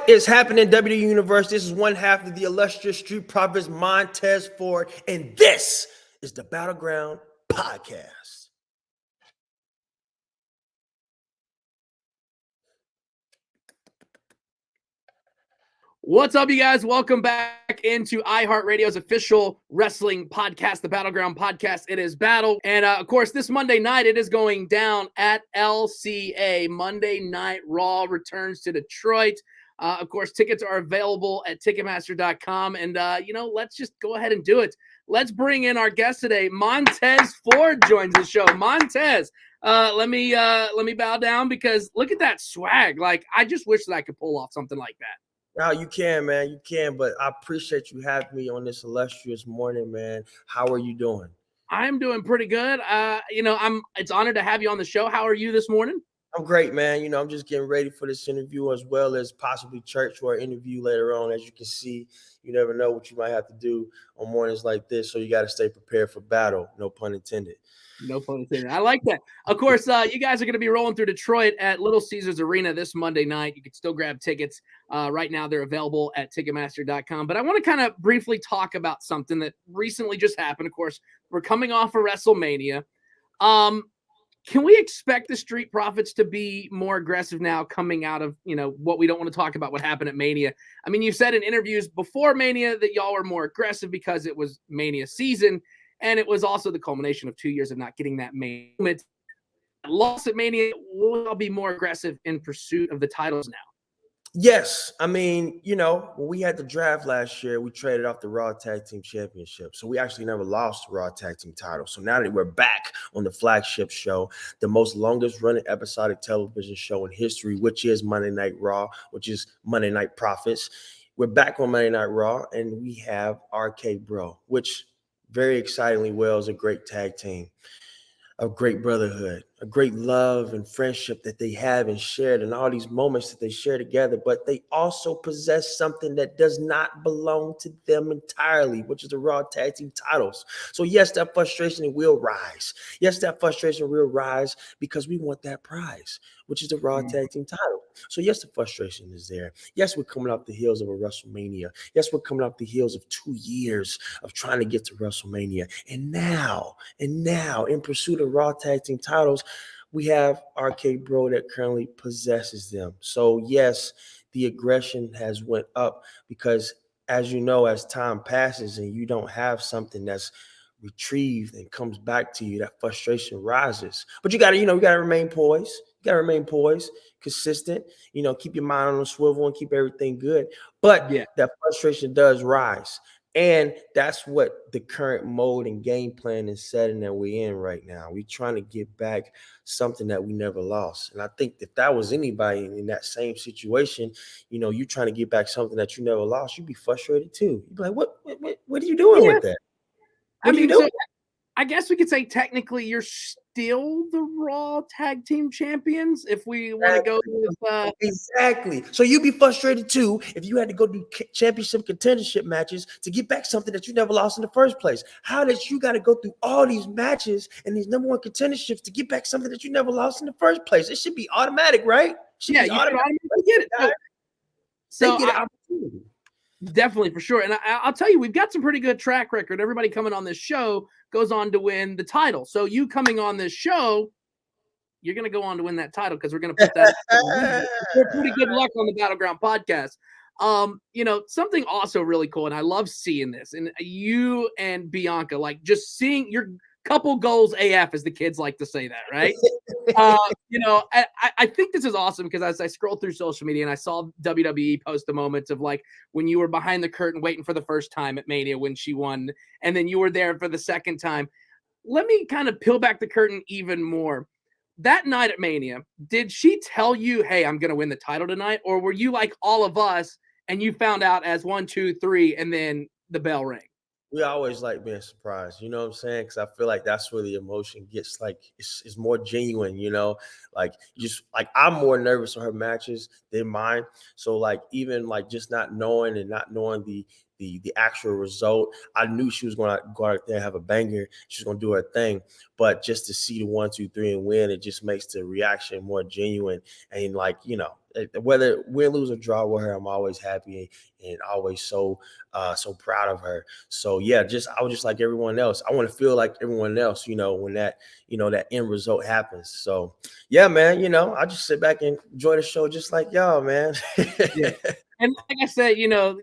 is happening in WWE Universe? This is one half of the illustrious Street Profits, Montez Ford, and this is the Battleground Podcast. What's up, you guys? Welcome back into iHeartRadio's official wrestling podcast, the Battleground Podcast. It is Battle. And, of course, this Monday night, it is going down at LCA. Monday Night Raw returns to Detroit. Of course, tickets are available at Ticketmaster.com. And, let's just go ahead and do it. Let's bring in our guest today. Montez Ford joins the show. Montez, let me bow down because look at that swag. Like, I just wish that I could pull off something like that. No, you can, man. You can, but I appreciate you having me on this illustrious morning, man. How are you doing? I'm doing pretty good. It's honored to have you on the show. How are you this morning? I'm great, man. I'm just getting ready for this interview as well as possibly church or interview later on. As you can see, you never know what you might have to do on mornings like this. So you got to stay prepared for battle. No pun intended. No pun intended. I like that. Of course, you guys are going to be rolling through Detroit at Little Caesars Arena this Monday night. You can still grab tickets. Right now, they're available at Ticketmaster.com. But I want to kind of briefly talk about something that recently just happened. Of course, we're coming off of Wrestlemania. Can we expect the Street Profits to be more aggressive now coming out of, what we don't want to talk about what happened at Mania? I mean, you've said in interviews before Mania that y'all were more aggressive because it was Mania season. And it was also the culmination of 2 years of not getting that moment. Loss at Mania, will y'all be more aggressive in pursuit of the titles now? Yes. I mean, when we had the draft last year, we traded off the Raw Tag Team Championship. So we actually never lost the Raw Tag Team title. So now that we're back on the flagship show, the most longest running episodic television show in history, which is Monday Night Raw, which is Monday Night Profits. We're back on Monday Night Raw, and we have RK Bro, which very excitingly well is a great tag team, a great brotherhood, a great love and friendship that they have and shared, and all these moments that they share together. But they also possess something that does not belong to them entirely, which is the Raw Tag Team titles. So yes, that frustration will rise. Yes, that frustration will rise because we want that prize, which is the Raw Tag Team title. So yes, the frustration is there. Yes, we're coming off the heels of a WrestleMania. Yes, we're coming off the heels of 2 years of trying to get to WrestleMania. And now, in pursuit of Raw Tag Team titles, we have RK Bro that currently possesses them. So yes, the aggression has went up because, as you know, as time passes and you don't have something that's retrieved and comes back to you, that frustration rises. But you gotta remain poised. You gotta remain poised, consistent, keep your mind on the swivel and keep everything good. But that frustration does rise. And that's what the current mode and game plan is setting that we're in right now. We're trying to get back something that we never lost. And I think if that was anybody in that same situation, you're trying to get back something that you never lost, you'd be frustrated too. You'd be like, what are you doing with that? What are you doing? So I guess we could say technically you're still the Raw Tag Team Champions if we want to go with exactly. So you'd be frustrated too if you had to go do championship contendership matches to get back something that you never lost in the first place. How did you got to go through all these matches and these number one contenderships to get back something that you never lost in the first place? It should be automatic, right? You automatically get it. So they get an opportunity. Definitely, for sure. And I'll tell you, we've got some pretty good track record. Everybody coming on this show goes on to win the title. So you coming on this show, you're going to go on to win that title because we're going to put that pretty good luck on the Battleground Podcast. Something also really cool, and I love seeing this. And you and Bianca, like just seeing your couple goals AF, as the kids like to say that, right? I think this is awesome because as I scrolled through social media and I saw WWE post a moment of like when you were behind the curtain waiting for the first time at Mania when she won, and then you were there for the second time. Let me kind of peel back the curtain even more. That night at Mania, did she tell you, hey, I'm going to win the title tonight? Or were you like all of us and you found out as 1, 2, 3, and then the bell rang? We always like being surprised, you know what I'm saying? Because I feel like that's where the emotion gets like it's more genuine, like just like I'm more nervous on her matches than mine. So like even like just not knowing the actual result, I knew she was going to go out there and have a banger. She was going to do her thing, but just to see the 1, 2, 3 and win, it just makes the reaction more genuine. And like whether win, lose, or draw with her, I'm always happy and always so proud of her. So yeah, I was just like everyone else. I want to feel like everyone else, when that that end result happens. So yeah, man, I just sit back and enjoy the show just like y'all, man. Yeah. And like I said,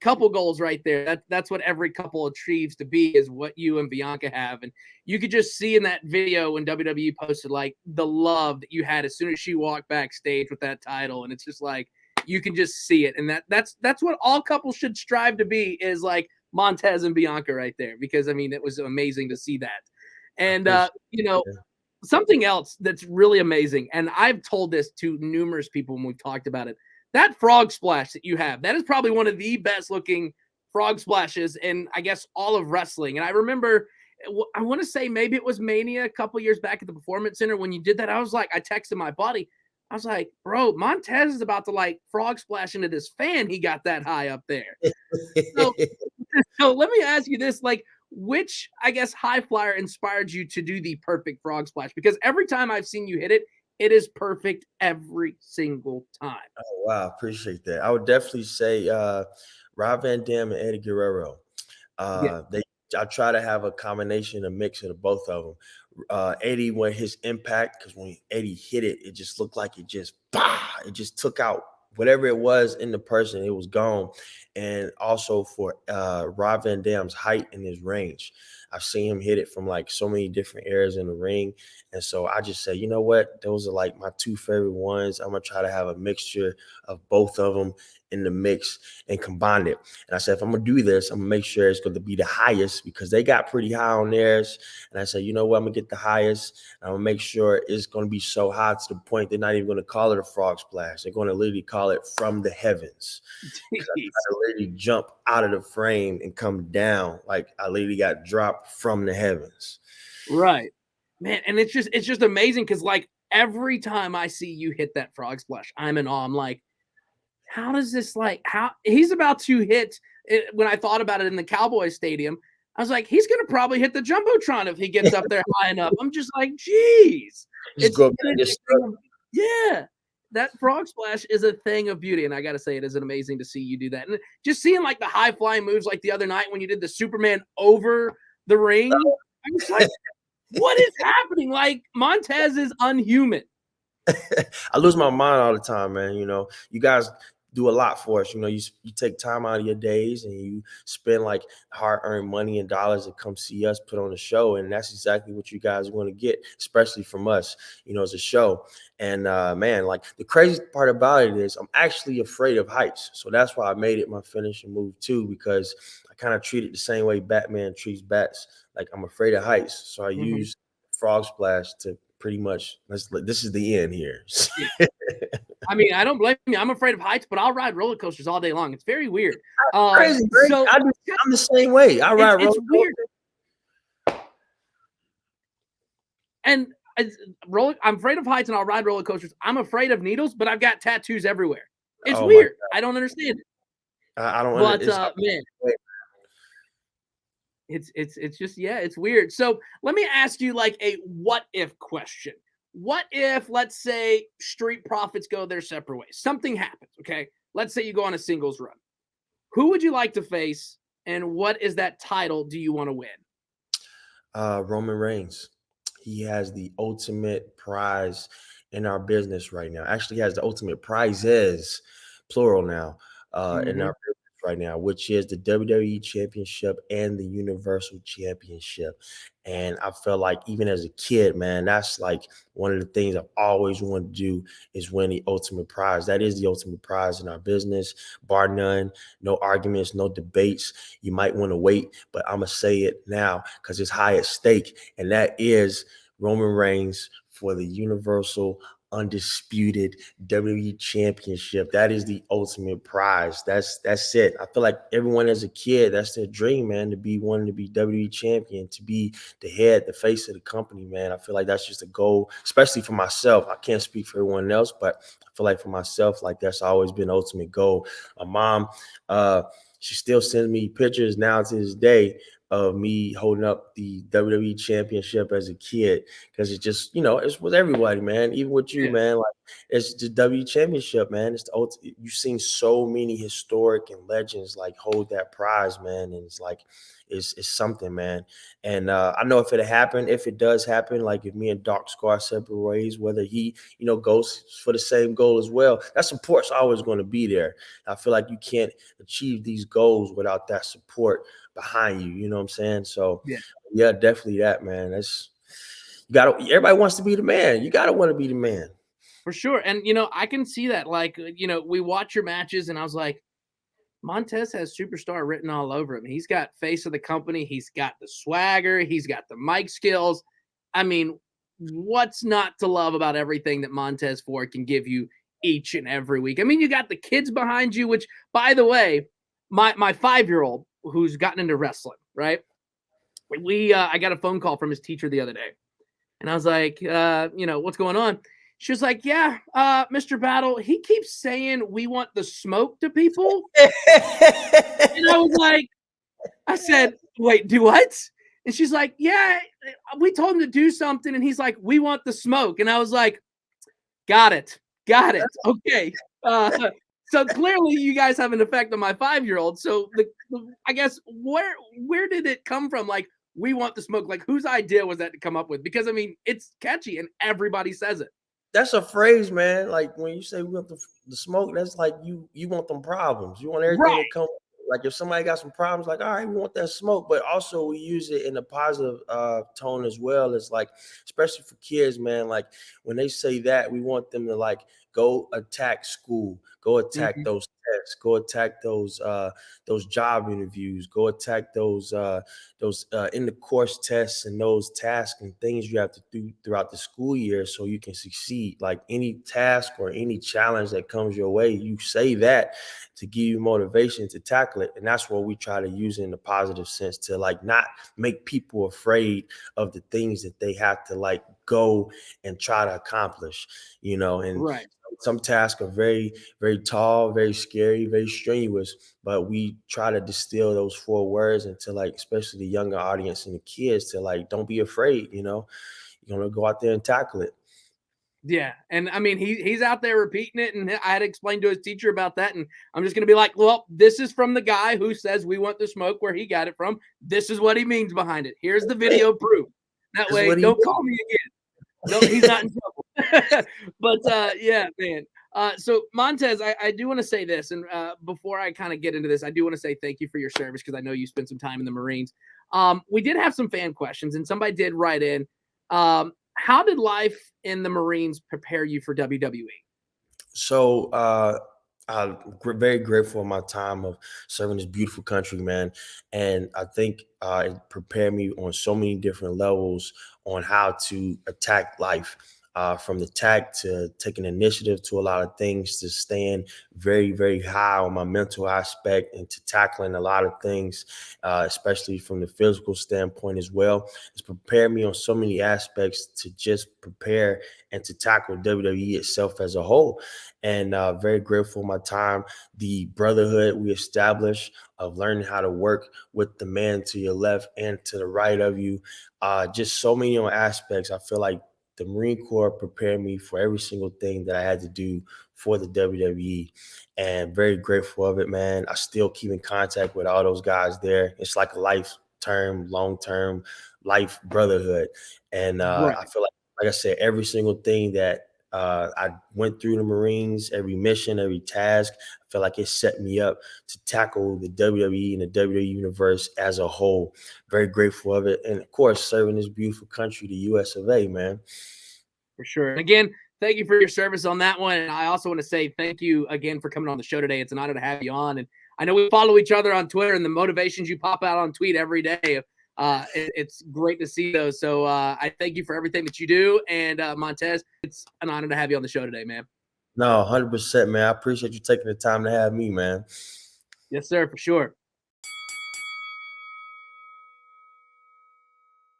couple goals right there. That's what every couple achieves to be, is what you and Bianca have. And you could just see in that video when WWE posted like the love that you had as soon as she walked backstage with that title. And it's just like you can just see it. And that's what all couples should strive to be, is like Montez and Bianca right there. Because I mean, it was amazing to see that. And something else that's really amazing, and I've told this to numerous people when we've talked about it. That frog splash that you have, that is probably one of the best looking frog splashes in, I guess, all of wrestling. And I remember, I want to say maybe it was Mania a couple years back at the Performance Center when you did that. I was like, I texted my buddy. I was like, bro, Montez is about to like frog splash into this fan. He got that high up there. So, so let me ask you this, like, which, I guess, high flyer inspired you to do the perfect frog splash? Because every time I've seen you hit it, it is perfect every single time. Oh, wow, appreciate that. I would definitely say Rob Van Dam and Eddie Guerrero. Yeah. I try to have a combination, a mix of the both of them. Eddie, when his impact, because when Eddie hit it, it just looked like it just took out whatever it was in the person, it was gone. And also for Rob Van Dam's height and his range. I've seen him hit it from like so many different areas in the ring. And so I just say, you know what? Those are like my two favorite ones. I'm going to try to have a mixture of both of them in the mix and combine it. And I said, if I'm going to do this, I'm going to make sure it's going to be the highest, because they got pretty high on theirs. And I said, you know what? I'm going to get the highest. And I'm going to make sure it's going to be so high to the point they're not even going to call it a frog splash. They're going to literally call it from the heavens. I to literally jump out of the frame and come down. Like I literally got dropped from the heavens. Right. Man, and it's just amazing, because like every time I see you hit that frog splash, I'm in awe. I'm like, how does this, like, how he's about to hit it? When I thought about it in the Cowboys stadium, I was like, he's gonna probably hit the Jumbotron if he gets up there high enough. I'm just like, geez. Yeah. That frog splash is a thing of beauty. And I gotta say, it is amazing to see you do that. And just seeing like the high flying moves like the other night when you did the Superman over the ring, I was like, what is happening? Like, Montez is unhuman. I lose my mind all the time, man. You guys do a lot for us. You take time out of your days and you spend like hard-earned money and dollars to come see us put on a show. And that's exactly what you guys want to get, especially from us, as a show. And man, like the crazy part about it is I'm actually afraid of heights. So that's why I made it my finishing move too, because I kind of treat it the same way Batman treats bats. Like I'm afraid of heights. So I use frog splash to pretty much, this is the end here. I mean, I don't blame you. I'm afraid of heights, but I'll ride roller coasters all day long. It's very weird. Crazy, so I'm the same way. I ride roller coasters. Weird. And I'm afraid of heights and I'll ride roller coasters. I'm afraid of needles, but I've got tattoos everywhere. It's weird. I don't understand it. I don't understand. But man, it's just, yeah, it's weird. So let me ask you like a what if question. What if, let's say, Street Profits go their separate ways? Something happens, okay? Let's say you go on a singles run. Who would you like to face, and what is that title do you want to win? Roman Reigns. He has the ultimate prize in our business right now. Actually, he has the ultimate prizes, plural now, in our business right now, which is the WWE Championship and the Universal Championship. And I felt like even as a kid, man, that's like one of the things I've always wanted to do is win the ultimate prize. That is the ultimate prize in our business, bar none, no arguments, no debates. You might want to wait, but I'm going to say it now because it's high at stake. And that is Roman Reigns for the Universal undisputed WWE Championship. That is the ultimate prize. That's it. I feel like everyone as a kid, that's their dream, man, to be wanting to be WWE champion, to be the head, the face of the company, man. I feel like that's just a goal, especially for myself. I can't speak for everyone else, but I feel like for myself, like that's always been the ultimate goal. My mom, she still sends me pictures now to this day, of me holding up the WWE championship as a kid, because it just, it's with everybody, man. Even with you, Yeah. man. Like, it's the W championship, man. It's the ultimate. You've seen so many historic and legends like hold that prize, man. And it's like, it's something, man. And I know if it does happen, like if me and Dark Scar separate ways, whether he, goes for the same goal as well, that support's always going to be there. I feel like you can't achieve these goals without that support behind you. You know what I'm saying? So Yeah. yeah, definitely that, man. Everybody wants to be the man. You gotta want to be the man. For sure. And I can see that. Like, we watch your matches and I was like, Montez has superstar written all over him. He's got face of the company, he's got the swagger, he's got the mic skills. I mean, what's not to love about everything that Montez Ford can give you each and every week? I mean, you got the kids behind you, which, by the way, my 5-year-old who's gotten into wrestling, right? I got a phone call from his teacher the other day. And I was like, what's going on? She was like, yeah, Mr. Battle, he keeps saying we want the smoke to people. And I was like, I said, wait, do what? And she's like, yeah, we told him to do something. And he's like, we want the smoke. And I was like, got it. Okay. So clearly you guys have an effect on my 5-year-old. So I guess where did it come from? Like, we want the smoke. Like, whose idea was that to come up with? Because I mean, it's catchy and everybody says it. That's a phrase, man. Like when you say we want the smoke, that's like you want them problems. You want everything Right. to come. Like if somebody got some problems, like, all right, we want that smoke. But also we use it in a positive tone as well. It's like, especially for kids, man, like when they say that, we want them to like go attack school, go attack Mhm. those tests, go attack those job interviews, go attack those in the course tests and those tasks and things you have to do throughout the school year so you can succeed. Like any task or any challenge that comes your way, you say that to give you motivation to tackle it. And that's what we try to use in the positive sense, to like not make people afraid of the things that they have to like go and try to accomplish, and Right. some tasks are very, very tall, very scary, very strenuous, but we try to distill those 4 words into like, especially the younger audience and the kids, to like, don't be afraid, you're going to go out there and tackle it. Yeah. And I mean, he's out there repeating it. And I had to explain to his teacher about that. And I'm just going to be like, well, this is from the guy who says we want the smoke, where he got it from. This is what he means behind it. Here's the video proof. That That's way, what he don't call me again. No, he's not in trouble. But yeah, man. So Montez, I do want to say this, and before I kind of get into this, I do want to say thank you for your service, because I know you spent some time in the Marines. We did have some fan questions, and somebody did write in. How did life in the Marines prepare you for WWE? So I'm very grateful for my time of serving this beautiful country, man. And I think it prepared me on so many different levels on how to attack life. From the tack to taking initiative to a lot of things, to staying very, very high on my mental aspect, and to tackling a lot of things, especially from the physical standpoint as well. It's prepared me on so many aspects to just prepare and to tackle WWE itself as a whole. And very grateful for my time, the brotherhood we established of learning how to work with the man to your left and to the right of you. Just so many aspects. I feel like the Marine Corps prepared me for every single thing that I had to do for the WWE, and very grateful of it, man. I still keep in contact with all those guys there. It's like a long-term life brotherhood. And Right. I feel like I said, every single thing that I went through the Marines, every mission, every task, I feel like it set me up to tackle the WWE and the WWE universe as a whole. Very grateful of it. And of course, serving this beautiful country, the US of A, man. For sure. And again, thank you for your service on that one. And I also want to say thank you again for coming on the show today. It's an honor to have you on. And I know we follow each other on Twitter, and the motivations you pop out on tweet every day. It's great to see those. So I thank you for everything that you do. And Montez, it's an honor to have you on the show today, man. No, 100%, man. I appreciate you taking the time to have me, man. Yes, sir, for sure.